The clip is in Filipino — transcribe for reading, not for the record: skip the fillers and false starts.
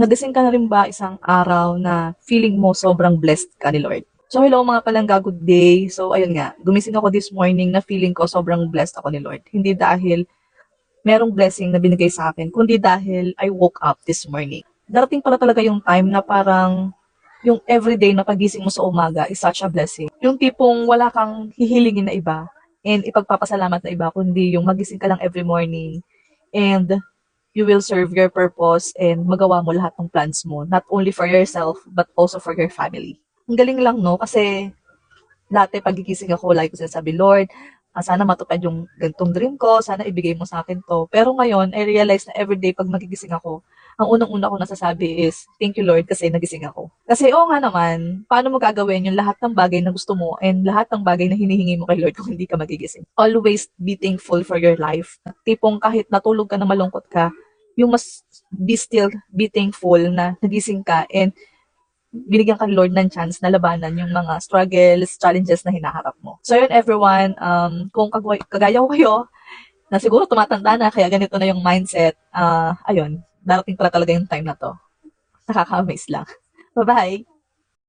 Nagising ka na rin ba isang araw na feeling mo sobrang blessed ka ni Lord? So hello mga palangga, good day. So ayun nga, gumising ako this morning na feeling ko sobrang blessed ako ni Lord. Hindi dahil merong blessing na binigay sa akin, kundi dahil I woke up this morning. Darating pala talaga yung time na parang yung everyday na pagising mo sa umaga is such a blessing. Yung tipong wala kang hihilingin na iba and ipagpapasalamat na iba, kundi yung magising ka lang every morning and you will serve your purpose and magawa mo lahat ng plans mo, not only for yourself, but also for your family. Ang galing lang, no? Kasi dati pagigising ako, like ko sinasabi, Lord, sana matupad yung ganitong dream ko, sana ibigay mo sa akin to. Pero ngayon, I realize na everyday pag magigising ako, ang unang-una ko nasasabi is, thank you Lord kasi nagising ako. Kasi oo nga naman, paano mo gagawin yung lahat ng bagay na gusto mo and lahat ng bagay na hinihingi mo kay Lord kung hindi ka magigising? Always be thankful for your life. Tipong kahit natulog ka na malungkot ka, you must be still be thankful na nagising ka and binigyan ka ni Lord ng chance na labanan yung mga struggles, challenges na hinaharap mo. So yun everyone, kung kagaya ko kayo, na siguro tumatanda na, kaya ganito na yung mindset, ayun, darating pala talaga yung time na to. Nakaka-amaze lang. Bye-bye!